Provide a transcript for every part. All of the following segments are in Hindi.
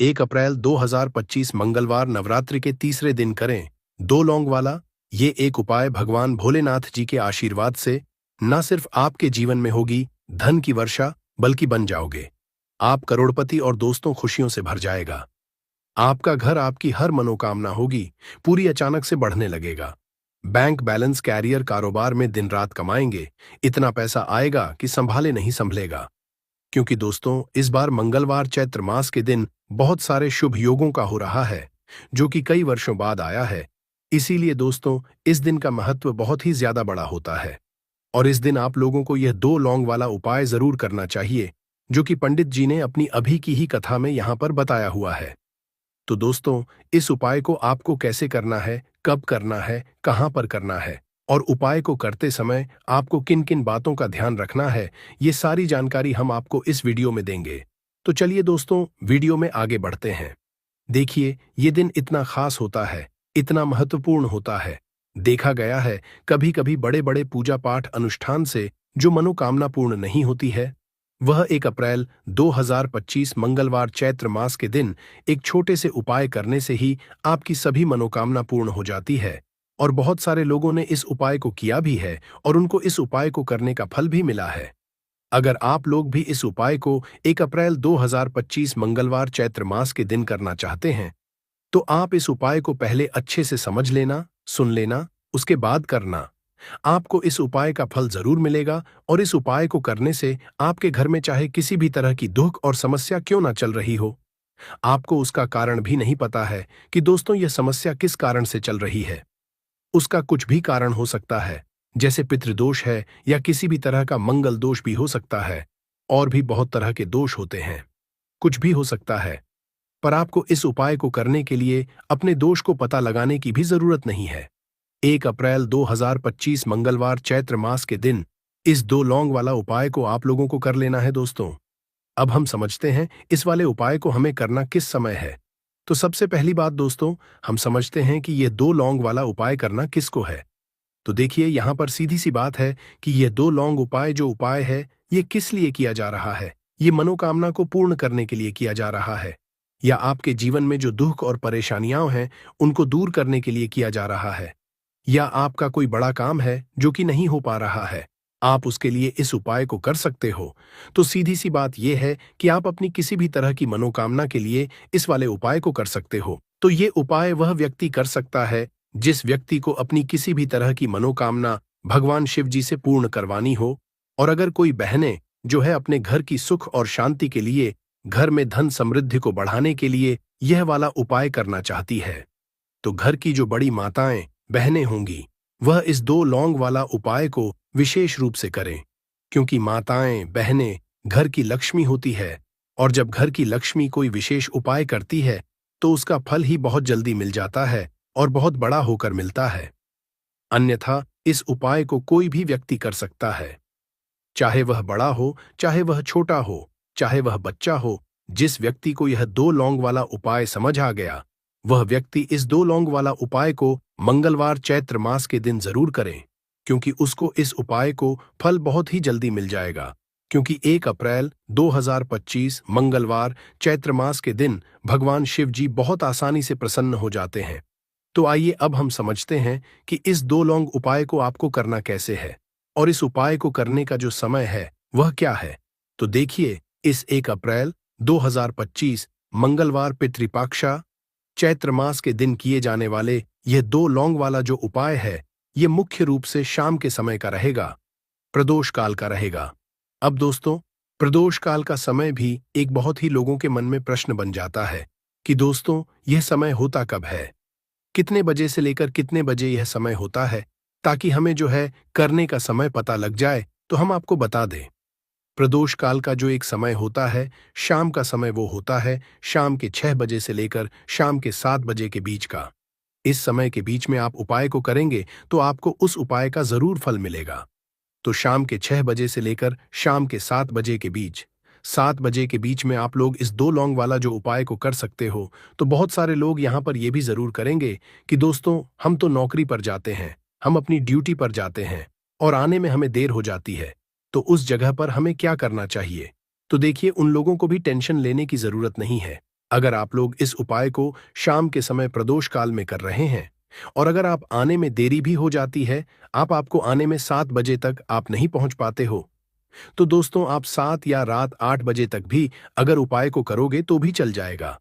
1 अप्रैल 2025 मंगलवार नवरात्रि के तीसरे दिन करें 2 लौंग वाला ये एक उपाय भगवान भोलेनाथ जी के आशीर्वाद से न सिर्फ आपके जीवन में होगी धन की वर्षा बल्कि बन जाओगे आप करोड़पति और दोस्तों खुशियों से भर जाएगा। आपका घर आपकी हर मनोकामना होगी पूरी अचानक से बढ़ने लगेगा। बैंक बैलेंस कैरियर कारोबार में दिन रात कमाएंगे इतना पैसा आएगा कि संभाले नहीं संभलेगा। क्योंकि दोस्तों इस बार मंगलवार चैत्र मास के दिन बहुत सारे शुभ योगों का हो रहा है जो कि कई वर्षों बाद आया है। इसीलिए दोस्तों इस दिन का महत्व बहुत ही ज्यादा बड़ा होता है और इस दिन आप लोगों को यह 2 लौंग वाला उपाय जरूर करना चाहिए जो कि पंडित जी ने अपनी अभी की ही कथा में यहाँ पर बताया हुआ है। तो दोस्तों इस उपाय को आपको कैसे करना है, कब करना है, कहाँ पर करना है और उपाय को करते समय आपको किन किन बातों का ध्यान रखना है, ये सारी जानकारी हम आपको इस वीडियो में देंगे। तो चलिए दोस्तों वीडियो में आगे बढ़ते हैं। देखिए ये दिन इतना खास होता है, इतना महत्वपूर्ण होता है। देखा गया है कभी कभी बड़े बड़े पूजा पाठ अनुष्ठान से जो मनोकामना पूर्ण नहीं होती है वह 1 अप्रैल 2025 मंगलवार चैत्र मास के दिन एक छोटे से उपाय करने से ही आपकी सभी मनोकामना पूर्ण हो जाती है। और बहुत सारे लोगों ने इस उपाय को किया भी है और उनको इस उपाय को करने का फल भी मिला है। अगर आप लोग भी इस उपाय को 1 अप्रैल 2025 मंगलवार चैत्र मास के दिन करना चाहते हैं तो आप इस उपाय को पहले अच्छे से समझ लेना, सुन लेना, उसके बाद करना। आपको इस उपाय का फल जरूर मिलेगा और इस उपाय को करने से आपके घर में चाहे किसी भी तरह की दुख और समस्या क्यों ना चल रही हो, आपको उसका कारण भी नहीं पता है कि दोस्तों यह समस्या किस कारण से चल रही है। उसका कुछ भी कारण हो सकता है, जैसे पितृदोष है या किसी भी तरह का मंगल दोष भी हो सकता है और भी बहुत तरह के दोष होते हैं, कुछ भी हो सकता है। पर आपको इस उपाय को करने के लिए अपने दोष को पता लगाने की भी जरूरत नहीं है। 1 अप्रैल 2025 मंगलवार चैत्र मास के दिन इस 2 लौंग वाला उपाय को आप लोगों को कर लेना है दोस्तों। अब हम समझते हैं इस वाले उपाय को हमें करना किस समय है। तो सबसे पहली बात दोस्तों हम समझते हैं कि यह 2 लौंग वाला उपाय करना किसको है। तो देखिए यहाँ पर सीधी सी बात है कि यह 2 लौंग उपाय जो उपाय है ये किस लिए किया जा रहा है। ये मनोकामना को पूर्ण करने के लिए किया जा रहा है या आपके जीवन में जो दुख और परेशानियां हैं उनको दूर करने के लिए किया जा रहा है या आपका कोई बड़ा काम है जो कि नहीं हो पा रहा है, आप उसके लिए इस उपाय को कर सकते हो। तो सीधी सी बात यह है कि आप अपनी किसी भी तरह की मनोकामना के लिए इस वाले उपाय को कर सकते हो। तो ये उपाय वह व्यक्ति कर सकता है जिस व्यक्ति को अपनी किसी भी तरह की मनोकामना भगवान शिव जी से पूर्ण करवानी हो। और अगर कोई बहनें जो है अपने घर की सुख और शांति के लिए, घर में धन समृद्धि को बढ़ाने के लिए यह वाला उपाय करना चाहती है तो घर की जो बड़ी माताएं बहनें होंगी वह इस 2 लौंग वाला उपाय को विशेष रूप से करें, क्योंकि माताएं बहनें घर की लक्ष्मी होती है और जब घर की लक्ष्मी कोई विशेष उपाय करती है तो उसका फल ही बहुत जल्दी मिल जाता है और बहुत बड़ा होकर मिलता है। अन्यथा इस उपाय को कोई भी व्यक्ति कर सकता है, चाहे वह बड़ा हो, चाहे वह छोटा हो, चाहे वह बच्चा हो। जिस व्यक्ति को यह 2 लौंग वाला उपाय समझ आ गया वह व्यक्ति इस 2 लौंग वाला उपाय को मंगलवार चैत्र मास के दिन जरूर करें, क्योंकि उसको इस उपाय को फल बहुत ही जल्दी मिल जाएगा। क्योंकि 1 अप्रैल 2025 मंगलवार चैत्र मास के दिन भगवान शिव जी बहुत आसानी से प्रसन्न हो जाते हैं। तो आइए अब हम समझते हैं कि इस 2 लौंग उपाय को आपको करना कैसे है और इस उपाय को करने का जो समय है वह क्या है। तो देखिए इस 1 अप्रैल 2025 मंगलवार पितृपक्षा चैत्र मास के दिन किए जाने वाले यह 2 लौंग वाला जो उपाय है ये मुख्य रूप से शाम के समय का रहेगा, प्रदोष काल का रहेगा। अब दोस्तों प्रदोष काल का समय भी एक बहुत ही लोगों के मन में प्रश्न बन जाता है कि दोस्तों यह समय होता कब है, कितने बजे से लेकर कितने बजे यह समय होता है, ताकि हमें जो है करने का समय पता लग जाए तो हम आपको बता दें। प्रदोष काल का जो एक समय होता है शाम का समय वो होता है शाम के 6 बजे से लेकर शाम के 7 बजे के बीच का। इस समय के बीच में आप उपाय को करेंगे तो आपको उस उपाय का जरूर फल मिलेगा। तो शाम के 6 बजे से लेकर शाम के 7 बजे के बीच, 7 बजे के बीच में आप लोग इस 2 लौंग वाला जो उपाय को कर सकते हो। तो बहुत सारे लोग यहाँ पर ये भी जरूर करेंगे कि दोस्तों हम तो नौकरी पर जाते हैं, हम अपनी ड्यूटी पर जाते हैं और आने में हमें देर हो जाती है, तो उस जगह पर हमें क्या करना चाहिए। तो देखिए उन लोगों को भी टेंशन लेने की जरूरत नहीं है, अगर आप लोग इस उपाय को शाम के समय प्रदोष काल में कर रहे हैं और अगर आप आने में देरी भी हो जाती है, आपको आने में 7 बजे तक आप नहीं पहुंच पाते हो, तो दोस्तों आप 7 या रात 8 बजे तक भी अगर उपाय को करोगे तो भी चल जाएगा।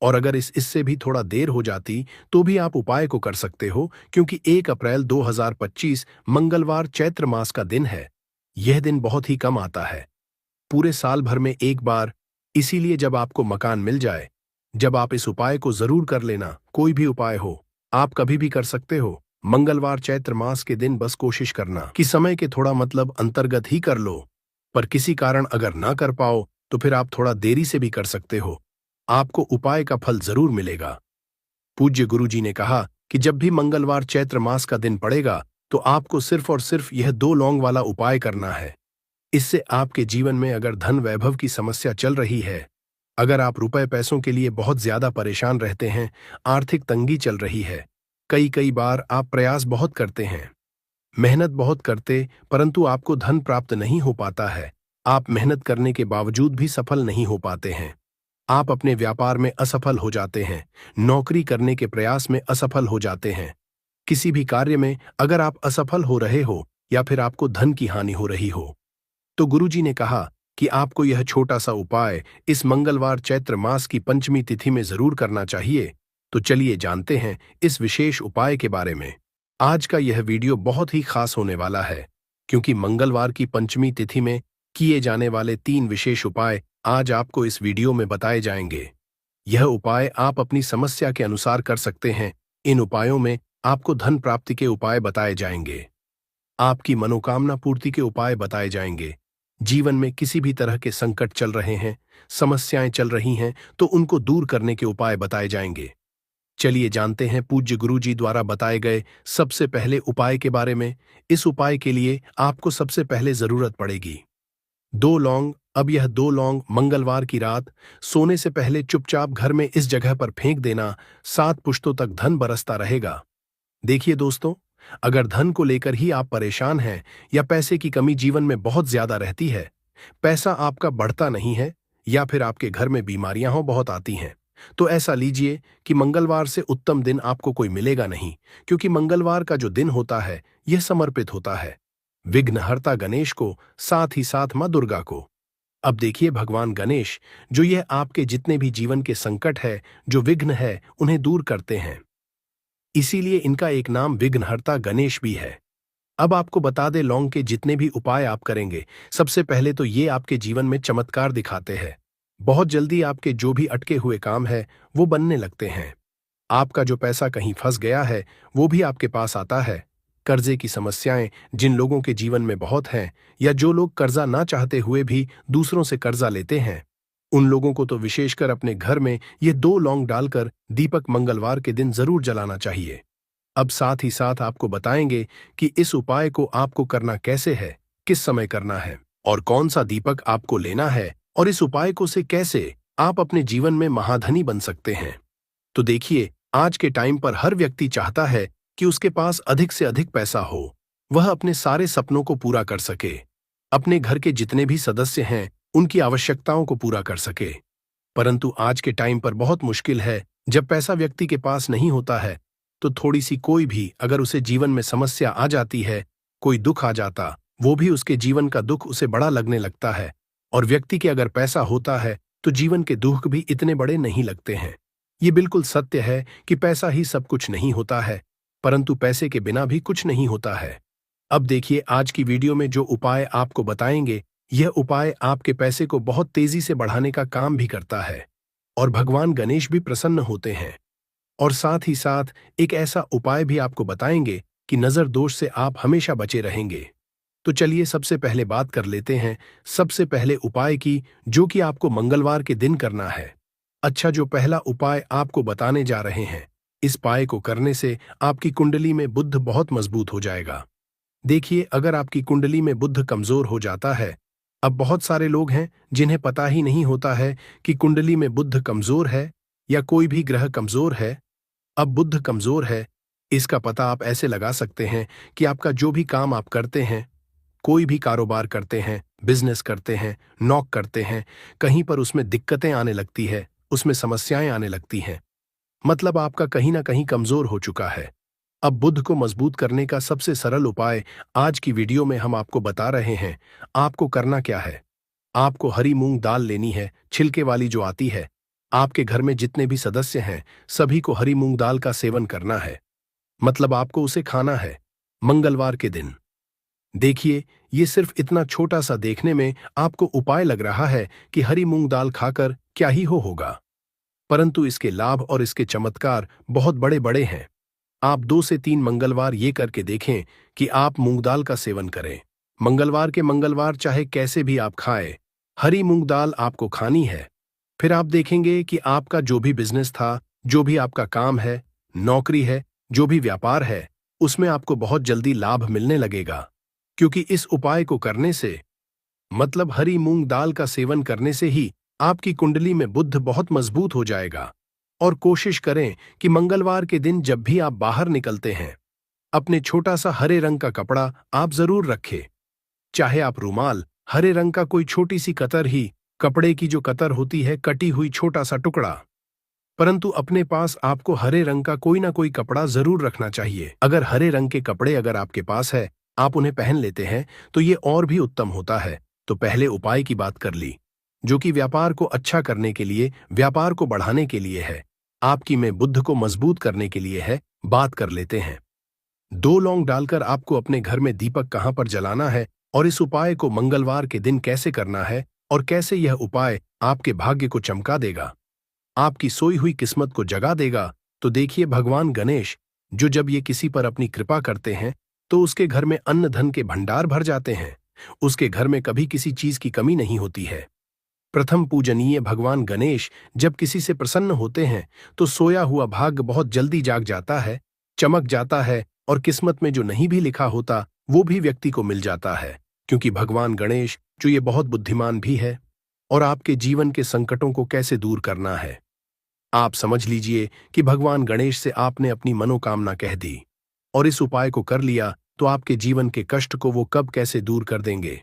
और अगर इससे भी थोड़ा देर हो जाती तो भी आप उपाय को कर सकते हो, क्योंकि 1 अप्रैल 2025 मंगलवार चैत्र मास का दिन है। यह दिन बहुत ही कम आता है, पूरे साल भर में एक बार। इसीलिए जब आपको मकान मिल जाए, जब आप इस उपाय को जरूर कर लेना। कोई भी उपाय हो, आप कभी भी कर सकते हो। मंगलवार चैत्र मास के दिन बस कोशिश करना कि समय के थोड़ा अंतर्गत ही कर लो। पर किसी कारण अगर ना कर पाओ तो फिर आप थोड़ा देरी से भी कर सकते हो, आपको उपाय का फल जरूर मिलेगा। पूज्य गुरुजी ने कहा कि जब भी मंगलवार चैत्र मास का दिन पड़ेगा तो आपको सिर्फ और सिर्फ यह 2 लौंग वाला उपाय करना है। इससे आपके जीवन में अगर धन वैभव की समस्या चल रही है, अगर आप रुपए पैसों के लिए बहुत ज्यादा परेशान रहते हैं, आर्थिक तंगी चल रही है, कई कई बार आप प्रयास बहुत करते हैं, मेहनत बहुत करते, परंतु आपको धन प्राप्त नहीं हो पाता है, आप मेहनत करने के बावजूद भी सफल नहीं हो पाते हैं, आप अपने व्यापार में असफल हो जाते हैं, नौकरी करने के प्रयास में असफल हो जाते हैं, किसी भी कार्य में अगर आप असफल हो रहे हो या फिर आपको धन की हानि हो रही हो, तो गुरुजी ने कहा कि आपको यह छोटा सा उपाय इस मंगलवार चैत्र मास की पंचमी तिथि में जरूर करना चाहिए। तो चलिए जानते हैं इस विशेष उपाय के बारे में। आज का यह वीडियो बहुत ही खास होने वाला है, क्योंकि मंगलवार की पंचमी तिथि में किए जाने वाले 3 विशेष उपाय आज आपको इस वीडियो में बताए जाएंगे। यह उपाय आप अपनी समस्या के अनुसार कर सकते हैं। इन उपायों में आपको धन प्राप्ति के उपाय बताए जाएंगे, आपकी मनोकामना पूर्ति के उपाय बताए जाएंगे, जीवन में किसी भी तरह के संकट चल रहे हैं, समस्याएं चल रही हैं, तो उनको दूर करने के उपाय बताए जाएंगे। चलिए जानते हैं पूज्य गुरुजी द्वारा बताए गए सबसे पहले उपाय के बारे में। इस उपाय के लिए आपको सबसे पहले जरूरत पड़ेगी 2 लौंग। अब यह 2 लौंग मंगलवार की रात सोने से पहले चुपचाप घर में इस जगह पर फेंक देना। 7 पुश्तों तक धन बरसता रहेगा। देखिए दोस्तों, अगर धन को लेकर ही आप परेशान हैं या पैसे की कमी जीवन में बहुत ज्यादा रहती है, पैसा आपका बढ़ता नहीं है, या फिर आपके घर में बीमारियां हो बहुत आती हैं, तो ऐसा लीजिए कि मंगलवार से उत्तम दिन आपको कोई मिलेगा नहीं, क्योंकि मंगलवार का जो दिन होता है यह समर्पित होता है विघ्नहर्ता गणेश को, साथ ही साथ मां दुर्गा को। अब देखिए भगवान गणेश, जो यह आपके जितने भी जीवन के संकट है, जो विघ्न है, उन्हें दूर करते हैं, इसीलिए इनका एक नाम विघ्नहर्ता गणेश भी है। अब आपको बता दे, लौंग के जितने भी उपाय आप करेंगे, सबसे पहले तो ये आपके जीवन में चमत्कार दिखाते हैं। बहुत जल्दी आपके जो भी अटके हुए काम है वो बनने लगते हैं। आपका जो पैसा कहीं फंस गया है वो भी आपके पास आता है। कर्जे की समस्याएं जिन लोगों के जीवन में बहुत हैं, या जो लोग कर्जा ना चाहते हुए भी दूसरों से कर्जा लेते हैं, उन लोगों को तो विशेषकर अपने घर में ये 2 लौंग डालकर दीपक मंगलवार के दिन जरूर जलाना चाहिए। अब साथ ही साथ आपको बताएंगे कि इस उपाय को आपको करना कैसे है, किस समय करना है और कौन सा दीपक आपको लेना है, और इस उपाय को से कैसे आप अपने जीवन में महाधनी बन सकते हैं। तो देखिए, आज के टाइम पर हर व्यक्ति चाहता है कि उसके पास अधिक से अधिक पैसा हो, वह अपने सारे सपनों को पूरा कर सके, अपने घर के जितने भी सदस्य हैं उनकी आवश्यकताओं को पूरा कर सके। परंतु आज के टाइम पर बहुत मुश्किल है, जब पैसा व्यक्ति के पास नहीं होता है तो थोड़ी सी कोई भी अगर उसे जीवन में समस्या आ जाती है, कोई दुख आ जाता, वो भी उसके जीवन का दुख उसे बड़ा लगने लगता है। और व्यक्ति के अगर पैसा होता है तो जीवन के दुख भी इतने बड़े नहीं लगते हैं। ये बिल्कुल सत्य है कि पैसा ही सब कुछ नहीं होता है, परंतु पैसे के बिना भी कुछ नहीं होता है। अब देखिए, आज की वीडियो में जो उपाय आपको बताएंगे, यह उपाय आपके पैसे को बहुत तेजी से बढ़ाने का काम भी करता है, और भगवान गणेश भी प्रसन्न होते हैं। और साथ ही साथ एक ऐसा उपाय भी आपको बताएंगे कि नजर दोष से आप हमेशा बचे रहेंगे। तो चलिए सबसे पहले बात कर लेते हैं सबसे पहले उपाय की, जो कि आपको मंगलवार के दिन करना है। अच्छा, जो पहला उपाय आपको बताने जा रहे हैं, इस उपाय को करने से आपकी कुंडली में बुध बहुत मजबूत हो जाएगा। देखिए, अगर आपकी कुंडली में बुध कमजोर हो जाता है, अब बहुत सारे लोग हैं जिन्हें पता ही नहीं होता है कि कुंडली में बुध कमजोर है या कोई भी ग्रह कमजोर है। अब बुध कमजोर है, इसका पता आप ऐसे लगा सकते हैं कि आपका जो भी काम आप करते हैं, कोई भी कारोबार करते हैं, बिजनेस करते हैं, नौक करते हैं, कहीं पर उसमें दिक्कतें आने लगती है, उसमें समस्याएं आने लगती हैं। मतलब आपका कहीं ना कहीं कमजोर हो चुका है। अब बुध को मजबूत करने का सबसे सरल उपाय आज की वीडियो में हम आपको बता रहे हैं। आपको करना क्या है? आपको हरी मूंग दाल लेनी है, छिलके वाली जो आती है। आपके घर में जितने भी सदस्य हैं, सभी को हरी मूंग दाल का सेवन करना है। मतलब आपको उसे खाना है मंगलवार के दिन। देखिए, ये सिर्फ इतना छोटा सा देखने में आपको उपाय लग रहा है कि हरी मूंग दाल खाकर क्या ही होगा, परंतु इसके लाभ और इसके चमत्कार बहुत बड़े बड़े हैं। आप 2 से 3 मंगलवार ये करके देखें कि आप मूंग दाल का सेवन करें। मंगलवार के मंगलवार चाहे कैसे भी आप खाएं, हरी मूंग दाल आपको खानी है। फिर आप देखेंगे कि आपका जो भी बिजनेस था, जो भी आपका काम है, नौकरी है, जो भी व्यापार है, उसमें आपको बहुत जल्दी लाभ मिलने लगेगा। क्योंकि इस उपाय को करने से, मतलब हरी मूंग दाल का सेवन करने से ही आपकी कुंडली में बुध बहुत मजबूत हो जाएगा। और कोशिश करें कि मंगलवार के दिन जब भी आप बाहर निकलते हैं, अपने छोटा सा हरे रंग का कपड़ा आप जरूर रखें। चाहे आप रूमाल, हरे रंग का कोई छोटी सी कतर ही, कपड़े की जो कतर होती है, कटी हुई छोटा सा टुकड़ा, परंतु अपने पास आपको हरे रंग का कोई ना कोई कपड़ा जरूर रखना चाहिए। अगर हरे रंग के कपड़े अगर आपके पास है, आप उन्हें पहन लेते हैं तो ये और भी उत्तम होता है। तो पहले उपाय की बात कर ली, जो कि व्यापार को अच्छा करने के लिए, व्यापार को बढ़ाने के लिए है, आपकी में बुद्ध को मजबूत करने के लिए है। बात कर लेते हैं। 2 लौंग डालकर आपको अपने घर में दीपक कहां पर जलाना है और इस उपाय को मंगलवार के दिन कैसे करना है और कैसे यह उपाय आपके भाग्य को चमका देगा, आपकी सोई हुई किस्मत को जगा देगा। तो देखिए, भगवान गणेश जो जब ये किसी पर अपनी कृपा करते हैं तो उसके घर में अन्न धन के भंडार भर जाते हैं। उसके घर में कभी किसी चीज की कमी नहीं होती है। प्रथम पूजनीय भगवान गणेश जब किसी से प्रसन्न होते हैं तो सोया हुआ भाग्य बहुत जल्दी जाग जाता है, चमक जाता है, और किस्मत में जो नहीं भी लिखा होता वो भी व्यक्ति को मिल जाता है। क्योंकि भगवान गणेश जो ये बहुत बुद्धिमान भी है। और आपके जीवन के संकटों को कैसे दूर करना है, आप समझ लीजिए कि भगवान गणेश से आपने अपनी मनोकामना कह दी और इस उपाय को कर लिया तो आपके जीवन के कष्ट को वो कब कैसे दूर कर देंगे,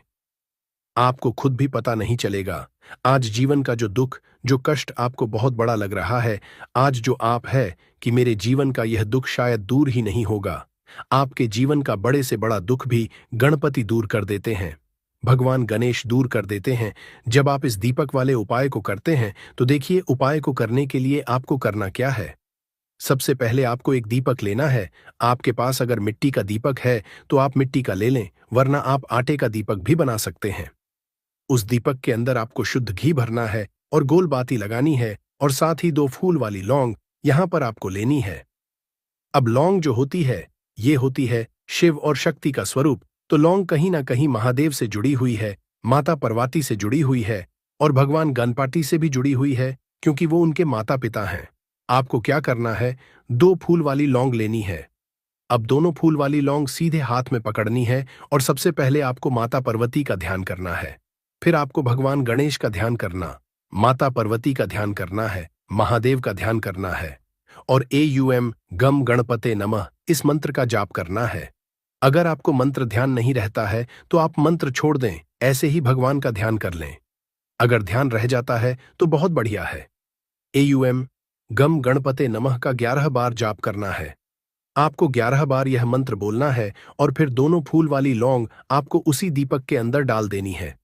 आपको खुद भी पता नहीं चलेगा। आज जीवन का जो दुख, जो कष्ट आपको बहुत बड़ा लग रहा है, आज जो आप है कि मेरे जीवन का यह दुख शायद दूर ही नहीं होगा, आपके जीवन का बड़े से बड़ा दुख भी गणपति दूर कर देते हैं, भगवान गणेश दूर कर देते हैं। जब आप इस दीपक वाले उपाय को करते हैं तो देखिए, उपाय को करने के लिए आपको करना क्या है। सबसे पहले आपको एक दीपक लेना है। आपके पास अगर मिट्टी का दीपक है तो आप मिट्टी का ले लें, वरना आप आटे का दीपक भी बना सकते हैं। उस दीपक के अंदर आपको शुद्ध घी भरना है और गोल बाती लगानी है, और साथ ही 2 फूल वाली लौंग यहां पर आपको लेनी है। अब लौंग जो होती है, ये होती है शिव और शक्ति का स्वरूप। तो लौंग कहीं ना कहीं महादेव से जुड़ी हुई है, माता पार्वती से जुड़ी हुई है, और भगवान गणपति से भी जुड़ी हुई है, क्योंकि वो उनके माता पिता हैं। आपको क्या करना है, 2 फूल वाली लौंग लेनी है। अब दोनों फूल वाली लौंग सीधे हाथ में पकड़नी है और सबसे पहले आपको माता पार्वती का ध्यान करना है। फिर आपको भगवान गणेश का ध्यान करना, माता पार्वती का ध्यान करना है, महादेव का ध्यान करना है, और AUM गम गणपते नमः इस मंत्र का जाप करना है। अगर आपको मंत्र ध्यान नहीं रहता है तो आप मंत्र छोड़ दें, ऐसे ही भगवान का ध्यान कर लें। अगर ध्यान रह जाता है तो बहुत बढ़िया है। AUM गम गणपते नमः का 11 बार जाप करना है। आपको 11 बार यह मंत्र बोलना है और फिर दोनों फूल वाली लौंग आपको उसी दीपक के अंदर डाल देनी है।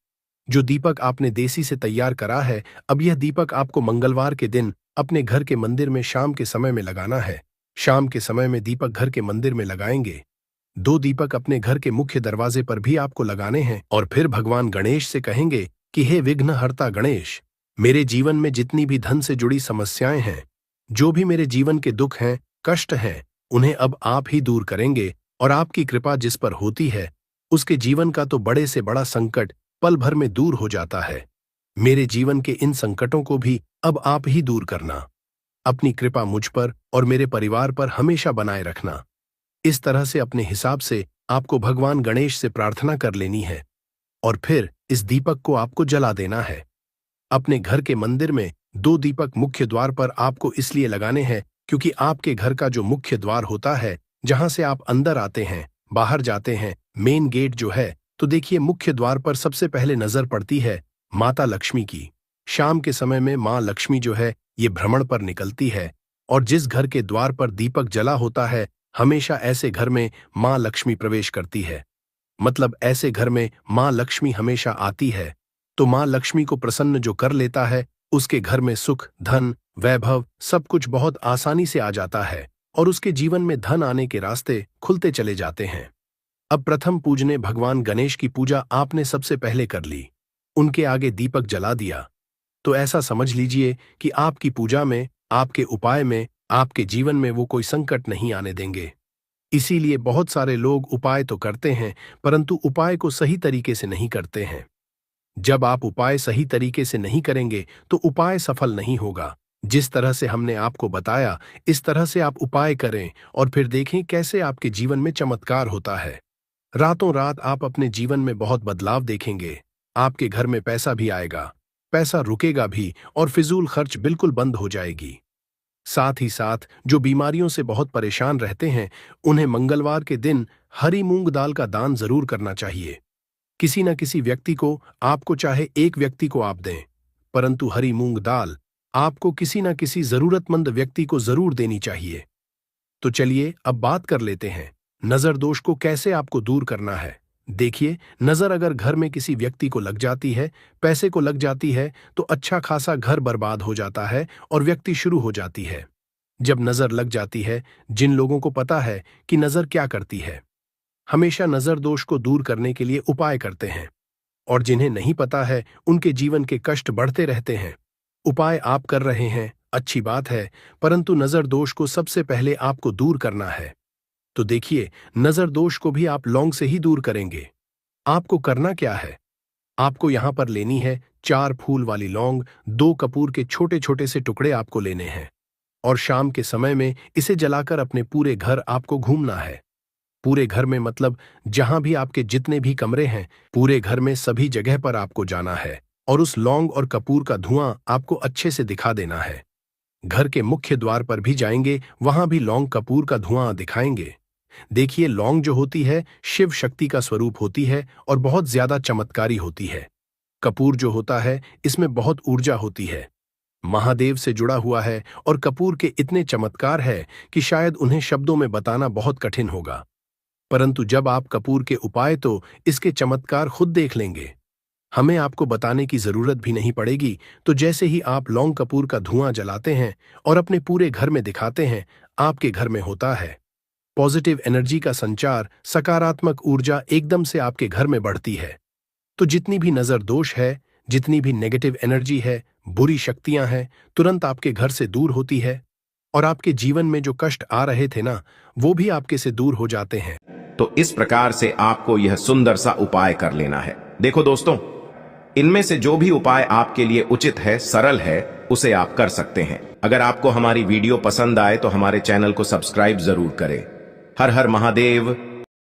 जो दीपक आपने देसी से तैयार करा है, अब यह दीपक आपको मंगलवार के दिन अपने घर के मंदिर में शाम के समय में लगाना है। शाम के समय में दीपक घर के मंदिर में लगाएंगे। 2 दीपक अपने घर के मुख्य दरवाजे पर भी आपको लगाने हैं, और फिर भगवान गणेश से कहेंगे कि हे विघ्नहर्ता गणेश, मेरे जीवन में जितनी भी धन से जुड़ी समस्याएं हैं, जो भी मेरे जीवन के दुख हैं, कष्ट हैं, उन्हें अब आप ही दूर करेंगे, और आपकी कृपा जिस पर होती है उसके जीवन का तो बड़े से बड़ा संकट पल भर में दूर हो जाता है। मेरे जीवन के इन संकटों को भी अब आप ही दूर करना। अपनी कृपा मुझ पर और मेरे परिवार पर हमेशा बनाए रखना। इस तरह से अपने हिसाब से आपको भगवान गणेश से प्रार्थना कर लेनी है, और फिर इस दीपक को आपको जला देना है। अपने घर के मंदिर में 2 दीपक मुख्य द्वार पर आपको इसलिए लगाने हैं क्योंकि आपके घर का जो मुख्य द्वार होता है, जहां से आप अंदर आते हैं, बाहर जाते हैं, मेन गेट जो है, तो देखिए मुख्य द्वार पर सबसे पहले नजर पड़ती है माता लक्ष्मी की। शाम के समय में मां लक्ष्मी जो है ये भ्रमण पर निकलती है, और जिस घर के द्वार पर दीपक जला होता है, हमेशा ऐसे घर में माँ लक्ष्मी प्रवेश करती है। मतलब ऐसे घर में माँ लक्ष्मी हमेशा आती है। तो माँ लक्ष्मी को प्रसन्न जो कर लेता है, उसके घर में सुख, धन, वैभव सब कुछ बहुत आसानी से आ जाता है, और उसके जीवन में धन आने के रास्ते खुलते चले जाते हैं। अब प्रथम पूजने भगवान गणेश की पूजा आपने सबसे पहले कर ली, उनके आगे दीपक जला दिया, तो ऐसा समझ लीजिए कि आपकी पूजा में, आपके उपाय में, आपके जीवन में वो कोई संकट नहीं आने देंगे। इसीलिए बहुत सारे लोग उपाय तो करते हैं, परंतु उपाय को सही तरीके से नहीं करते हैं। जब आप उपाय सही तरीके से नहीं करेंगे तो उपाय सफल नहीं होगा। जिस तरह से हमने आपको बताया, इस तरह से आप उपाय करें और फिर देखें कैसे आपके जीवन में चमत्कार होता है। रातों रात आप अपने जीवन में बहुत बदलाव देखेंगे। आपके घर में पैसा भी आएगा, पैसा रुकेगा भी, और फिजूल खर्च बिल्कुल बंद हो जाएगी। साथ ही साथ जो बीमारियों से बहुत परेशान रहते हैं, उन्हें मंगलवार के दिन हरी मूंग दाल का दान जरूर करना चाहिए। किसी न किसी व्यक्ति को, आपको चाहे एक व्यक्ति को आप दें, परंतु हरी मूंग दाल आपको किसी न किसी जरूरतमंद व्यक्ति को जरूर देनी चाहिए। तो चलिए अब बात कर लेते हैं नजर दोष को कैसे आपको दूर करना है। देखिए, नजर अगर घर में किसी व्यक्ति को लग जाती है, पैसे को लग जाती है, तो अच्छा खासा घर बर्बाद हो जाता है और व्यक्ति शुरू हो जाती है। जब नजर लग जाती है, जिन लोगों को पता है कि नजर क्या करती है, हमेशा नजर दोष को दूर करने के लिए उपाय करते हैं, और जिन्हें नहीं पता है, उनके जीवन के कष्ट बढ़ते रहते हैं। उपाय आप कर रहे हैं, अच्छी बात है, परंतु नजर दोष को सबसे पहले आपको दूर करना है। तो देखिए, नजर दोष को भी आप लौंग से ही दूर करेंगे। आपको करना क्या है, आपको यहां पर लेनी है 4 फूल वाली लौंग, 2 कपूर के छोटे छोटे से टुकड़े आपको लेने हैं, और शाम के समय में इसे जलाकर अपने पूरे घर आपको घूमना है। पूरे घर में मतलब जहां भी आपके जितने भी कमरे हैं, पूरे घर में सभी जगह पर आपको जाना है, और उस लौंग और कपूर का धुआं आपको अच्छे से दिखा देना है। घर के मुख्य द्वार पर भी जाएंगे, वहां भी लौंग कपूर का धुआं दिखाएंगे। देखिए, लौंग जो होती है शिव शक्ति का स्वरूप होती है और बहुत ज्यादा चमत्कारी होती है। कपूर जो होता है, इसमें बहुत ऊर्जा होती है, महादेव से जुड़ा हुआ है, और कपूर के इतने चमत्कार है कि शायद उन्हें शब्दों में बताना बहुत कठिन होगा। परंतु जब आप कपूर के उपाय, तो इसके चमत्कार खुद देख लेंगे। हमें आपको बताने की जरूरत भी नहीं पड़ेगी। तो जैसे ही आप लौंग कपूर का धुआं जलाते हैं और अपने पूरे घर में दिखाते हैं, आपके घर में होता है पॉजिटिव एनर्जी का संचार, सकारात्मक ऊर्जा एकदम से आपके घर में बढ़ती है। तो जितनी भी नजर दोष है, जितनी भी नेगेटिव एनर्जी है, बुरी शक्तियां हैं, तुरंत आपके घर से दूर होती है, और आपके जीवन में जो कष्ट आ रहे थे ना, वो भी आपके से दूर हो जाते हैं। तो इस प्रकार से आपको यह सुंदर सा उपाय कर लेना है। देखो दोस्तों, इनमें से जो भी उपाय आपके लिए उचित है, सरल है, उसे आप कर सकते हैं। अगर आपको हमारी वीडियो पसंद आए तो हमारे चैनल को सब्सक्राइब जरूर करें। हर हर महादेव।